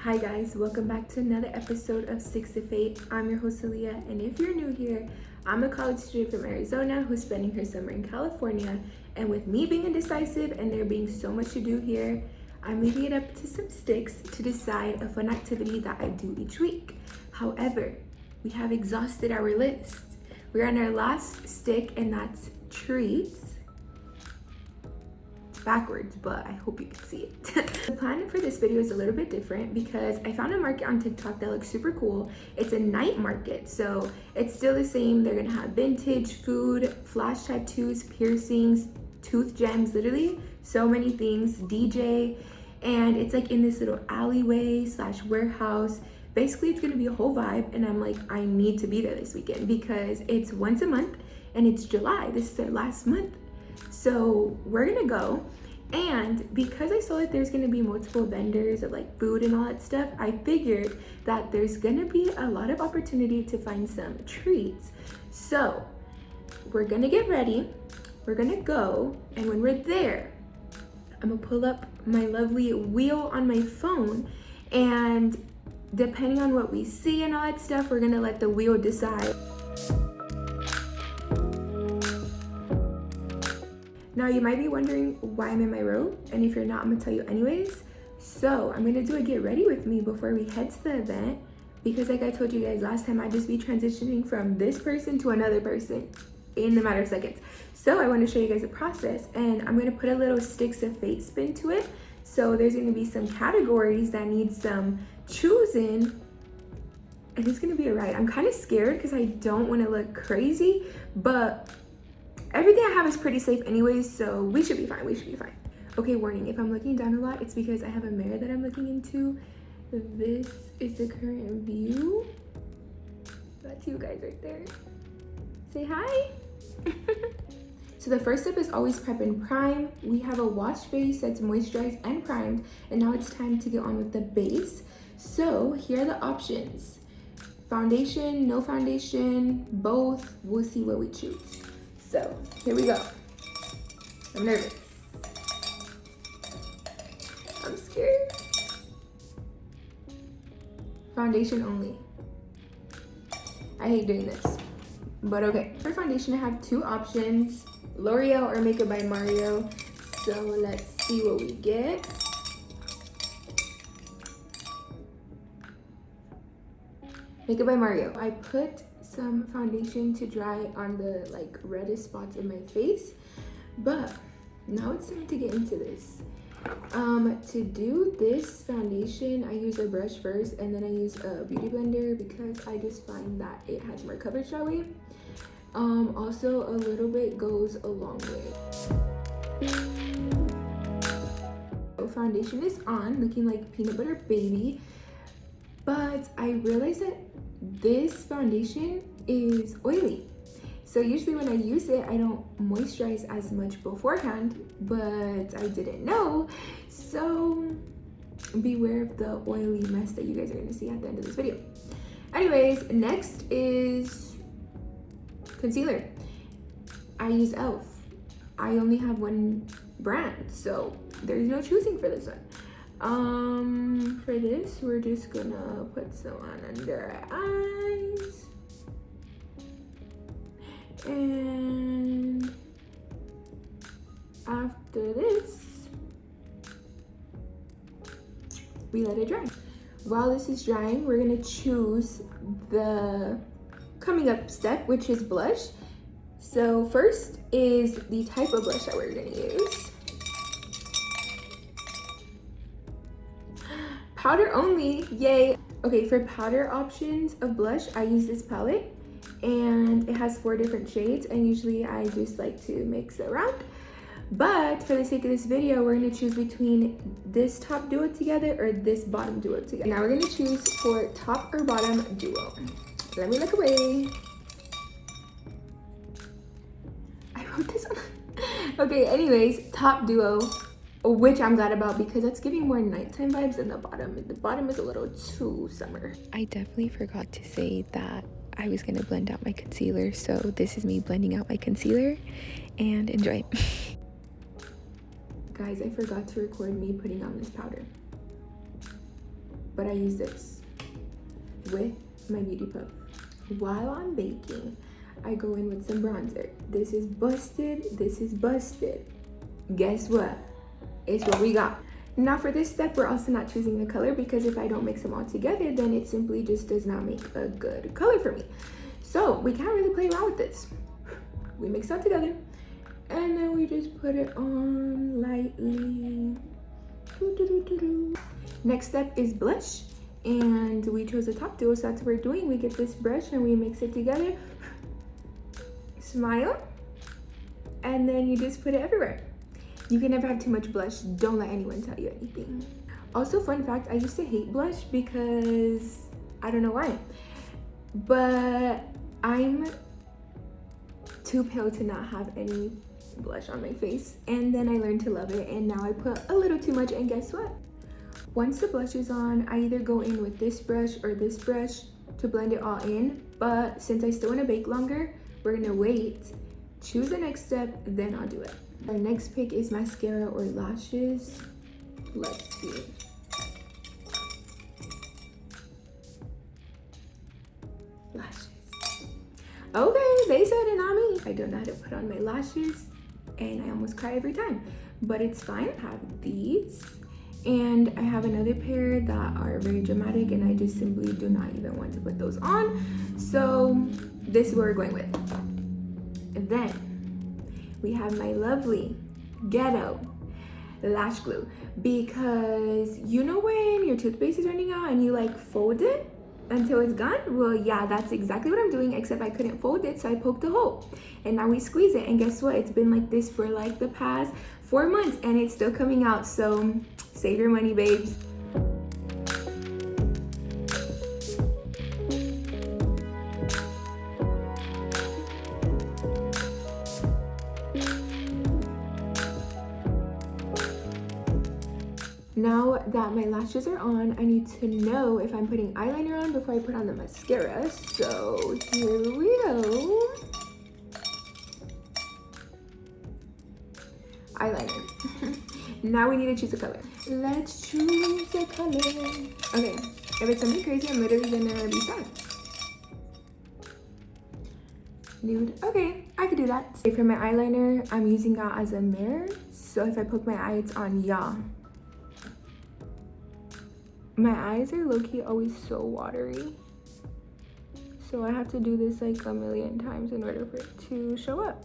Hi guys, welcome back to another episode of 6 of 8. I'm your host Aaliyah, and if you're new here, I'm a college student from Arizona who's spending her summer in California, and with me being indecisive and there being so much to do here, I'm leaving it up to some sticks to decide a fun activity that I do each week. However, we have exhausted our list. We're on our last stick, and that's treats. Backwards, but I hope you can see it. The plan for this video is a little bit different because I found a market on TikTok that looks super cool. It's a night market, so it's still the same. They're gonna have vintage, food, flash tattoos, piercings, tooth gems, literally so many things, DJ, and it's like in this little alleyway / warehouse. Basically, it's gonna be a whole vibe, and I'm like, I need to be there this weekend because it's once a month and it's July. This is their last month. So we're gonna go, and because I saw that there's gonna be multiple vendors of like food and all that stuff, I figured that there's gonna be a lot of opportunity to find some treats. So we're gonna get ready, we're gonna go, and when we're there, I'm gonna pull up my lovely wheel on my phone, and depending on what we see and all that stuff, we're gonna let the wheel decide. Now you might be wondering why I'm in my robe, and if you're not, I'm gonna tell you anyways. So I'm gonna do a get ready with me before we head to the event, because like I told you guys last time, I just be transitioning from this person to another person in a matter of seconds. So I want to show you guys the process, and I'm gonna put a little sticks of fate spin to it. So there's gonna be some categories that need some choosing, and it's gonna be a ride. I'm kind of scared because I don't want to look crazy, but everything I have is pretty safe anyways, so we should be fine, Okay, warning, if I'm looking down a lot, it's because I have a mirror that I'm looking into. This is the current view. That's you guys right there. Say hi. So the first step is always prep and prime. We have a wash face that's moisturized and primed, and now it's time to get on with the base. So here are the options. Foundation, no foundation, both. We'll see what we choose. So here we go. I'm nervous. I'm scared. Foundation only. I hate doing this, but okay. For foundation, I have two options, L'Oreal or Makeup by Mario. So let's see what we get. Makeup by Mario. I put some foundation to dry on the like reddest spots in my face, but now it's time to get into this. To do this foundation, I use a brush first, and then I use a beauty blender because I just find that it has more coverage that way. Also, a little bit goes a long way. So foundation is on, looking like peanut butter baby, but I realized that this foundation is oily. So usually when I use it, I don't moisturize as much beforehand, but I didn't know. So beware of the oily mess that you guys are gonna see at the end of this video. Anyways, next is concealer. I use e.l.f. I only have one brand, so there's no choosing for this one. For this, we're just gonna put some on under our eyes. And after this, we let it dry. While this is drying, we're gonna choose the coming up step, which is blush. So first is the type of blush that we're gonna use. Powder only, yay. Okay, for powder options of blush, I use this palette, and it has 4 different shades, and usually I just like to mix it around. But for the sake of this video, we're gonna choose between this top duo together or this bottom duo together. Now we're gonna choose for top or bottom duo. Let me look away. I wrote this on. Okay, anyways, top duo, which I'm glad about because that's giving more nighttime vibes than the bottom. The bottom is a little too summer. I definitely forgot to say that I was gonna blend out my concealer, so this is me blending out my concealer, and enjoy. Guys, I forgot to record me putting on this powder. but I use this with my beauty puff. While I'm baking, I go in with some bronzer. This is busted, this is busted. Guess what? It's what we got. Now for this step, we're also not choosing a color because if I don't mix them all together, then it simply just does not make a good color for me. So we can't really play around with this. We mix that together and then we just put it on lightly. Next step is blush, and we chose a top duo, so that's what we're doing. We get this brush and we mix it together. Smile, and then you just put it everywhere. You can never have too much blush. Don't let anyone tell you anything. Also, fun fact, I used to hate blush because I don't know why, but I'm too pale to not have any blush on my face, and then I learned to love it, and now I put a little too much, and guess what? Once the blush is on, I either go in with this brush or this brush to blend it all in, but since I still want to bake longer, we're gonna wait, choose the next step, then I'll do it. Our next pick is mascara or lashes. Let's see. Lashes. Okay, they said it, not me. I don't know how to put on my lashes and I almost cry every time, but it's fine. I have these and I have another pair that are very dramatic and I just simply do not even want to put those on. So this is what we're going with. And then we have my lovely ghetto lash glue, because you know when your toothpaste is running out and you like fold it until it's gone? Well, yeah, that's exactly what I'm doing, except I couldn't fold it, so I poked a hole. And now we squeeze it, and guess what? It's been like this for like the past 4 months, and it's still coming out, so save your money, babes. Now that my lashes are on, I need to know if I'm putting eyeliner on before I put on the mascara. So here we go. Eyeliner. Now we need to choose a color. Let's choose a color. Okay, if it's something crazy, I'm literally gonna be sad. Nude. Okay, I could do that. Okay, for my eyeliner, I'm using that as a mirror. So if I poke my eye, it's on ya. My eyes are low-key always so watery, so I have to do this like a million times in order for it to show up.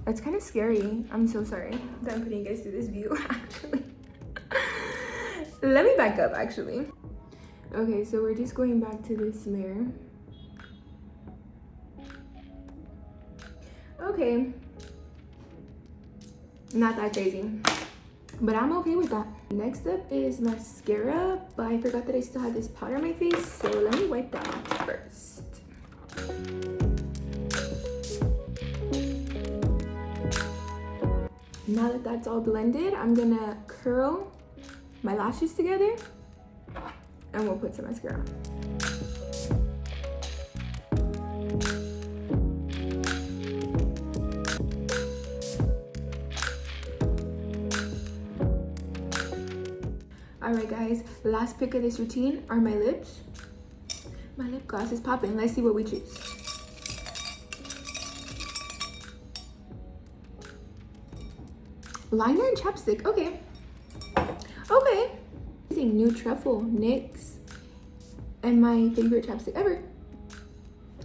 That's kind of scary. I'm so sorry that I'm putting you guys through this view, actually. Let me back up, actually. Okay, so we're just going back to this mirror. Okay, not that crazy, but I'm okay with that. Next up is mascara, but I forgot that I still have this powder on my face, so let me wipe that off first. Now that that's all blended, I'm gonna curl my lashes together and we'll put some mascara on. Alright guys, last pick of this routine are my lips. My lip gloss is popping. Let's see what we choose. Liner and chapstick, okay. Okay. Using new truffle NYX and my favorite chapstick ever.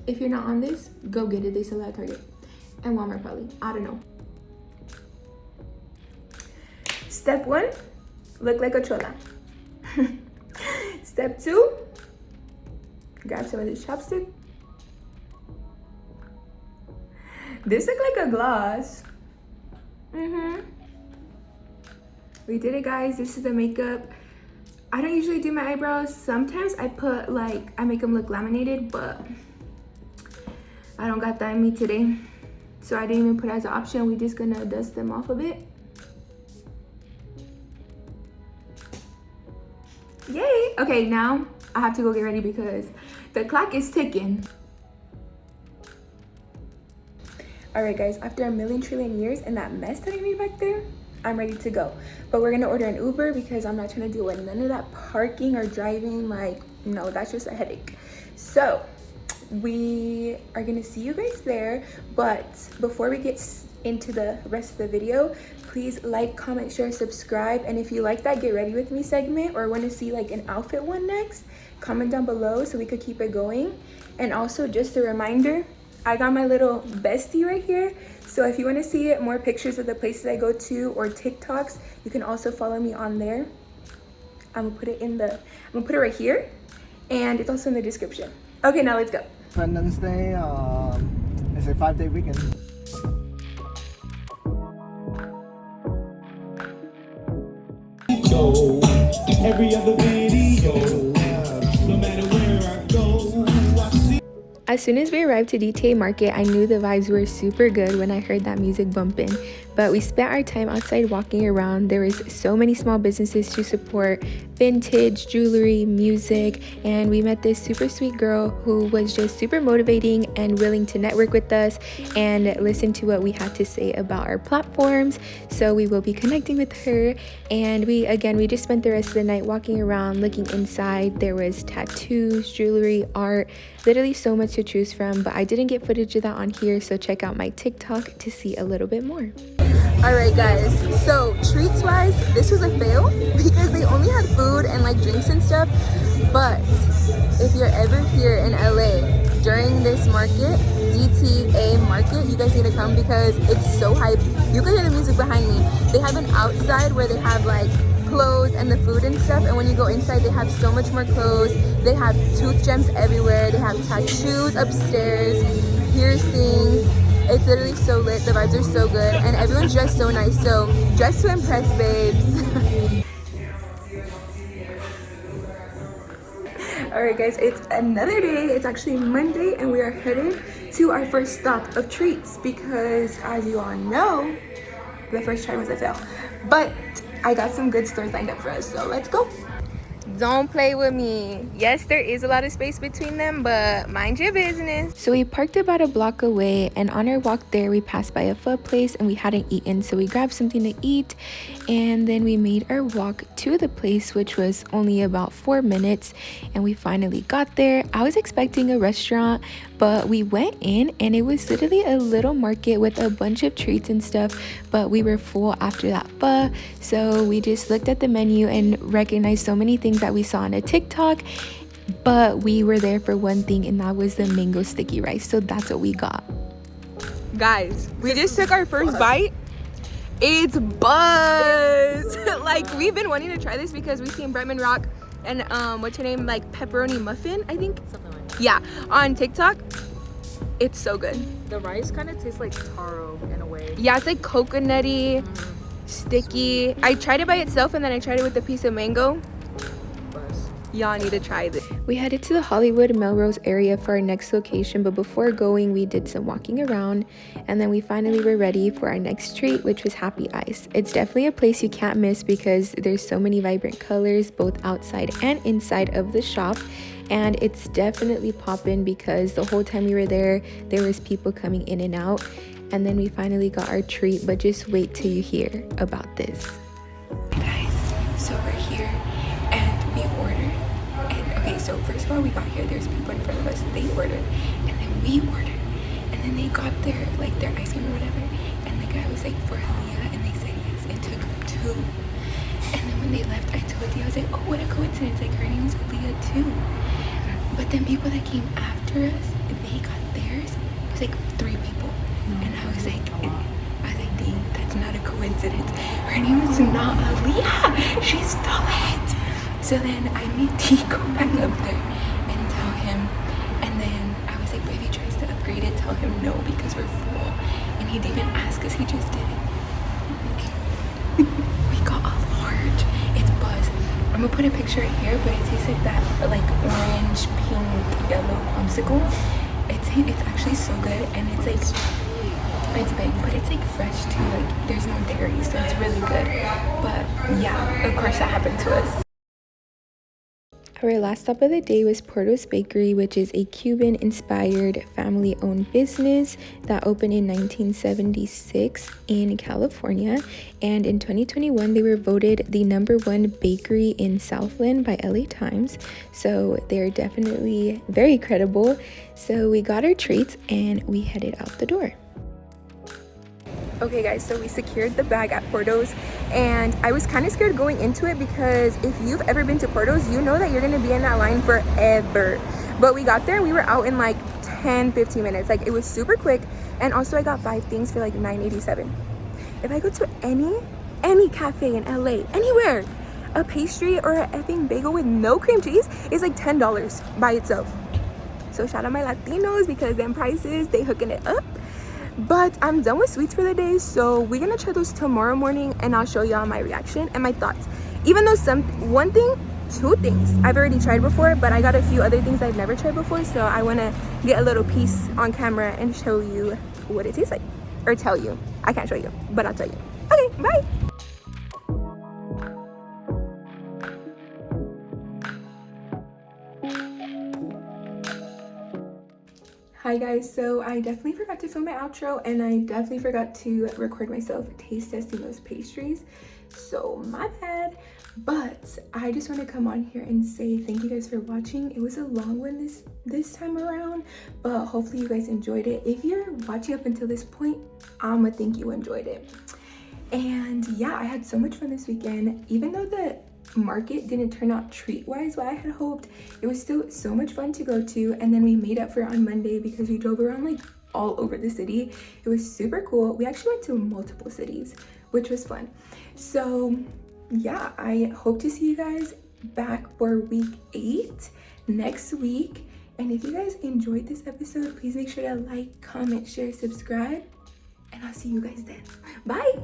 If you're not on this, go get it. They sell it at Target and Walmart probably. I don't know. Step 1, look like a chola. Step 2, grab some of this chapstick. This looks like a gloss. We did it, guys. This is the makeup. I don't usually do my eyebrows. Sometimes I put like, I make them look laminated, but I don't got that in me today. So I didn't even put it as an option. We're just gonna dust them off a bit. Yay! Okay, now I have to go get ready because the clock is ticking. All right, guys, after a million trillion years and that mess that I made back there, I'm ready to go. But we're gonna order an Uber because I'm not trying to deal with none of that parking or driving. Like, no, that's just a headache. So we are gonna see you guys there, but before we get into the rest of the video, please like, comment, share, subscribe, and if you like that get ready with me segment or want to see like an outfit one next, comment down below so we could keep it going. And also just a reminder, I got my little bestie right here, so if you want to see more pictures of the places I go to or TikToks, you can also follow me on there. I'm gonna put it right here, and it's also in the description. Okay, now let's go. Independence Day, it's a 5-day weekend. Every other video, no matter where I go, I see. As soon as we arrived to DTA Market, I knew the vibes were super good when I heard that music bumping. But we spent our time outside walking around. There was so many small businesses to support, vintage, jewelry, music, and we met this super sweet girl who was just super motivating and willing to network with us and listen to what we had to say about our platforms. So we will be connecting with her, and we just spent the rest of the night walking around, looking inside. There was tattoos, jewelry, art, literally so much to choose from, but I didn't get footage of that on here, so check out my TikTok to see a little bit more. All right guys, so treats wise, this was a fail because they only had food and like drinks and stuff. But if you're ever here in LA during this market, DTA market, you guys need to come because it's so hype. You can hear the music behind me. They have an outside where they have like clothes and the food and stuff, and when you go inside they have so much more clothes. They have tooth gems everywhere, they have tattoos upstairs, piercings. It's literally so lit, the vibes are so good, and everyone's dressed so nice, so dress to impress, babes. Alright guys, it's another day. It's actually Monday and we are headed to our first stop of treats because, as you all know, the first try was a fail. But I got some good stores lined up for us, so let's go. Don't play with me. Yes, there is a lot of space between them, but mind your business. So we parked about a block away, and on our walk there we passed by a pho place and we hadn't eaten, so we grabbed something to eat, and then we made our walk to the place, which was only about 4 minutes, and we finally got there. I was expecting a restaurant, but we went in and it was literally a little market with a bunch of treats and stuff, but we were full after that pho, so we just looked at the menu and recognized so many things that we saw on a TikTok, but we were there for one thing, and that was the mango sticky rice, so that's what we got. Guys, we just took our first bite. It's buzz. Like, we've been wanting to try this because we've seen Bretman Rock and what's her name, like pepperoni muffin, I think, something like that. Yeah, on TikTok. It's so good. The rice kind of tastes like taro in a way. Yeah, it's like coconutty, sticky. I tried it by itself and then I tried it with a piece of mango. Y'all need to try this. We headed to the Hollywood Melrose area for our next location, but before going we did some walking around, and then we finally were ready for our next treat, which was Happy Ice. It's definitely a place you can't miss because there's so many vibrant colors both outside and inside of the shop, and it's definitely poppin' because the whole time we were there was people coming in and out. And then we finally got our treat, but just wait till you hear about this. Guys, so we're here and we ordered, and okay, so first of all we got here, there's people in front of us, they ordered, and then we ordered, and then they got their ice cream or whatever, and the guy was like, for Aaliyah, and they said yes, and took 2, and then when they left I told you, I was like, oh, what a coincidence, like her name was Aaliyah too. But then people that came after us, they got theirs, it was like 3 people, and I was like, dang, that's not a coincidence. Her name is not Aaliyah. She stole it. So then I made T go back up there and tell him. And then I was like, but if he tries to upgrade it, tell him no because we're full. And he didn't even ask us. He just did it. We got a large. It's buzz. I'm gonna put a picture right here, but it tastes like that, like orange, pink, yellow popsicle. It's actually so good, and it's like, it's big, but it's like fresh too, like there's no dairy, so it's really good. But yeah, of course that happened to us. Our last stop of the day was Portos Bakery, which is a Cuban-inspired family-owned business that opened in 1976 in California. And in 2021, they were voted the #1 bakery in Southland by LA Times. So they're definitely very credible. So we got our treats and we headed out the door. Okay guys, so we secured the bag at Portos, and I was kind of scared going into it because if you've ever been to Portos, you know that you're gonna be in that line forever. But we got there and we were out in like 10-15 minutes. Like, it was super quick. And also I got 5 things for like $9.87. If I go to any cafe in LA, anywhere, a pastry or a effing bagel with no cream cheese is like $10 by itself. So shout out my Latinos, because them prices, they hooking it up. But I'm done with sweets for the day, so we're gonna try those tomorrow morning and I'll show y'all my reaction and my thoughts. Even though two things I've already tried before, but I got a few other things I've never tried before, so I wanna get a little piece on camera and show you what it tastes like. Or tell you. I can't show you, but I'll tell you. Okay, bye! Hi guys, so I definitely forgot to film my outro, and I definitely forgot to record myself taste testing those pastries, so my bad. But I just want to come on here and say thank you guys for watching. It was a long one this time around, but hopefully you guys enjoyed it. If you're watching up until this point, I'ma think you enjoyed it. And yeah, I had so much fun this weekend. Even though the market didn't turn out treat-wise what I had hoped, it was still so much fun to go to. And then we made up for it on Monday because we drove around like all over the city. It was super cool. We actually went to multiple cities, which was fun. So yeah, I hope to see you guys back for week 8 next week. And if you guys enjoyed this episode, please make sure to like, comment, share, subscribe, and I'll see you guys then. Bye.